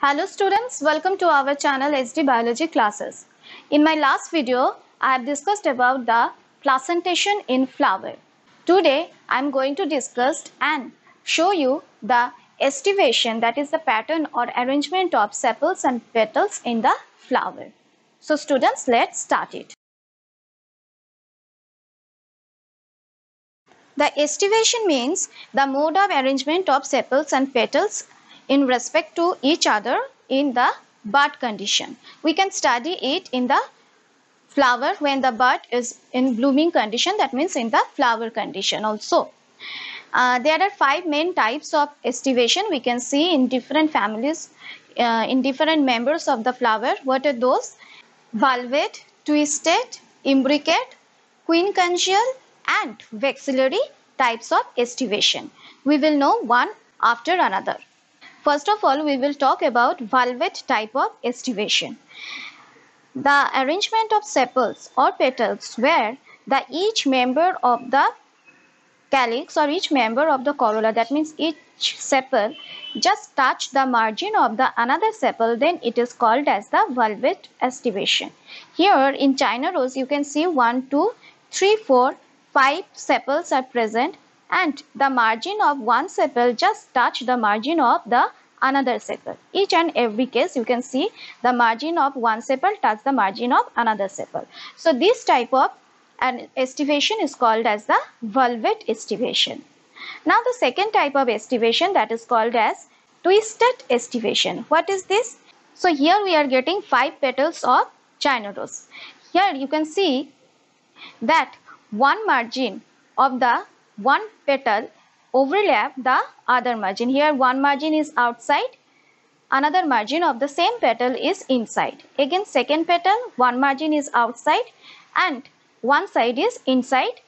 Hello students, welcome to our channel HD Biology classes. In my last video, I have discussed about the placentation in flower. Today, I am going to discuss and show you the estivation, that is the pattern or arrangement of sepals and petals in the flower. So students, let's start it. The estivation means the mode of arrangement of sepals and petals in respect to each other in the bud condition. We can study it in the flower when the bud is in blooming condition, that means in the flower condition also. There are 5 main types of estivation we can see in different families, in different members of the flower. What are those? Valvate, twisted, imbricate, quincuncial and vexillary types of estivation. We will know one after another. First of all, we will talk about valvate type of estivation. The arrangement of sepals or petals where each member of the calyx or each member of the corolla, that means each sepal just touch the margin of the another sepal, then it is called as the valvate estivation. Here in China rose you can see 1, 2, 3, 4, 5 sepals are present, and the margin of one sepal just touch the margin of the another sepal. Each and every case you can see the margin of one sepal touch the margin of another sepal. So this type of an estivation is called as the valvate estivation. Now the second type of estivation, that is called as twisted estivation. What is this? So here we are getting 5 petals of China rose. Here you can see that one margin of the one petal overlap the other margin. Here one margin is outside, another margin of the same petal is inside. Again second petal, one margin is outside and one side is inside.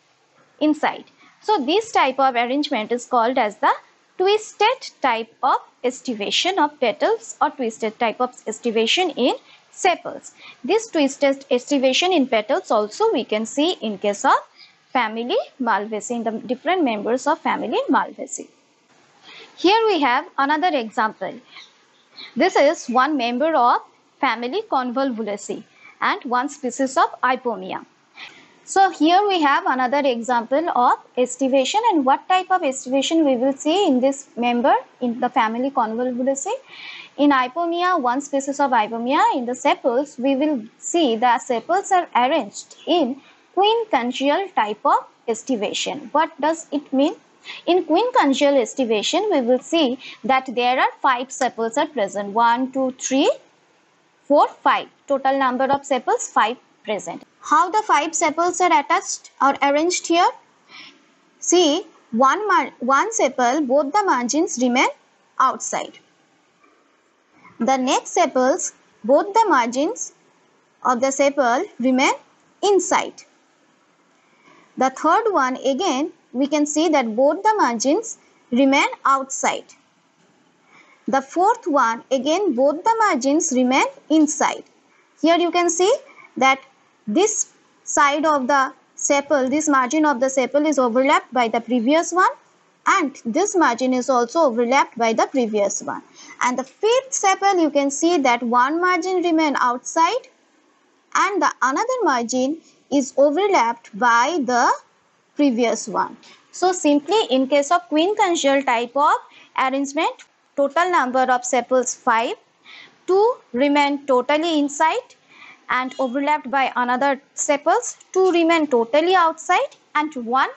So this type of arrangement is called as the twisted type of estivation of petals or twisted type of estivation in sepals. This twisted estivation in petals also we can see in case of family Malvaceae, in the different members of family Malvaceae. Here we have another example. This is one member of family Convolvulaceae and one species of Ipomea. So here we have another example of estivation, and what type of estivation we will see in this member in the family Convolvulaceae. In Ipomea, one species of Ipomea, in the sepals we will see the sepals are arranged in quincuncial type of estivation. What does it mean? In quincuncial estivation, we will see that there are 5 sepals are present. 1, 2, 3, 4, 5. Total number of sepals 5 present. How the 5 sepals are attached or arranged here? See, one sepal, both the margins remain outside. The next sepals, both the margins of the sepal remain inside. The third one, again we can see that both the margins remain outside. The fourth one, again both the margins remain inside. Here you can see that this side of the sepal, this margin of the sepal is overlapped by the previous one, and this margin is also overlapped by the previous one. And the fifth sepal, you can see that one margin remain outside and the another margin is overlapped by the previous one. So simply in case of quincuncial type of arrangement, total number of sepals 5, 2 remain totally inside and overlapped by another sepals, 2 remain totally outside, and one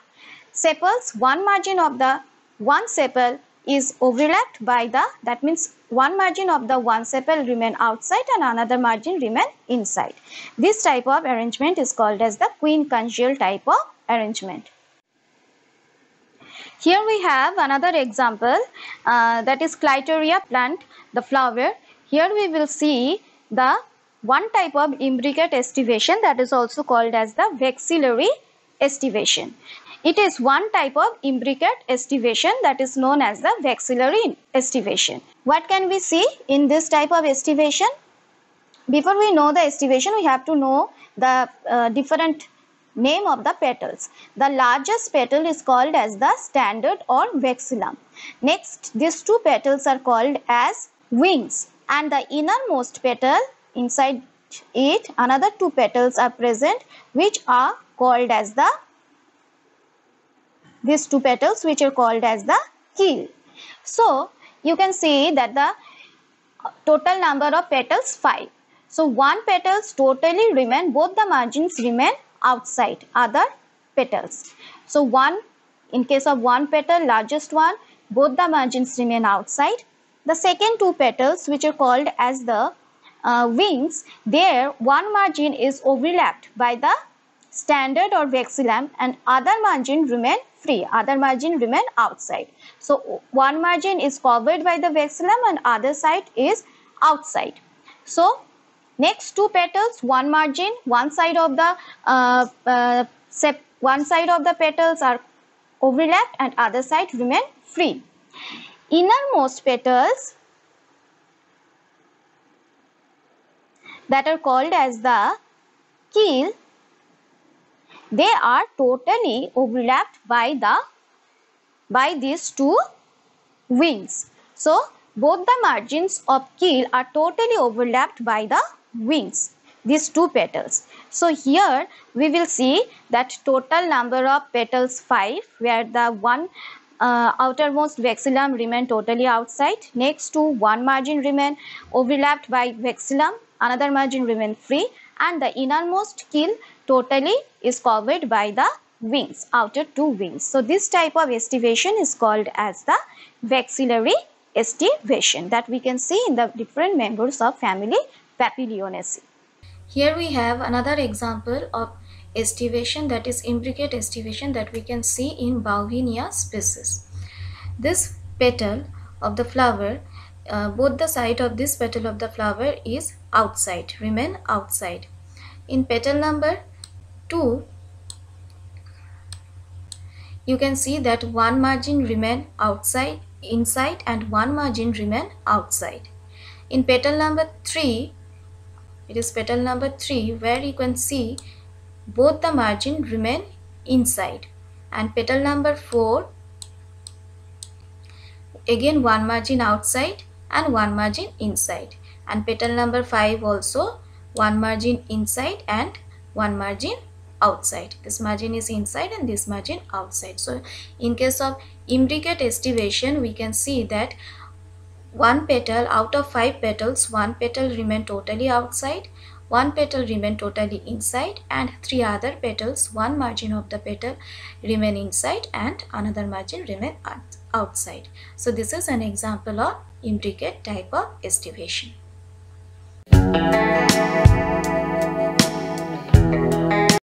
margin of the one sepal is overlapped by the, that means one margin of the one sepal remain outside and another margin remain inside. This type of arrangement is called as the quincuncial type of arrangement. Here we have another example, that is Clitoria plant, the flower. Here we will see the one type of imbricate estivation, that is also called as the vexillary estivation. It is one type of imbricate estivation that is known as the vexillary estivation. What can we see in this type of estivation? Before we know the estivation, we have to know the different name of the petals. The largest petal is called as the standard or vexillum. Next, these 2 petals are called as wings, and the innermost petal, inside it another 2 petals are present, which are called as the, these 2 petals which are called as the keel. So you can see that the total number of petals 5. So one petals totally remain, both the margins remain outside other petals. So one, in case of one petal, largest one, both the margins remain outside. The second 2 petals, which are called as the wings, there one margin is overlapped by the standard or vexillum and other margin remain free, other margin remain outside. So one margin is covered by the vexillum and other side is outside. So next 2 petals, one margin, one side of the petals are overlapped and other side remain free. Innermost petals that are called as the keel, they are totally overlapped by these 2 wings. So both the margins of keel are totally overlapped by the wings, these 2 petals. So here we will see that total number of petals 5, where the one outermost vexillum remain totally outside. Next to one margin remain overlapped by vexillum, another margin remain free, and the innermost keel totally is covered by the wings, outer 2 wings. So this type of estivation is called as the vexillary estivation, that we can see in the different members of family Papilionaceae. Here we have another example of estivation, that is imbricate estivation, that we can see in Bauhinia species. This petal of the flower, both the side of this petal of the flower is outside, remain outside. In petal number 2, you can see that one margin remain outside, inside, and one margin remain outside. In petal number 3, it is petal number 3 where you can see both the margin remain inside, and petal number 4, again one margin outside and one margin inside, and petal number 5 also one margin inside and one margin outside. This margin is inside and this margin outside. So in case of imbricate estivation, we can see that one petal out of 5 petals, one petal remain totally outside, one petal remain totally inside, and 3 other petals, one margin of the petal remain inside and another margin remain outside. So this is an example of imbricate type of estivation.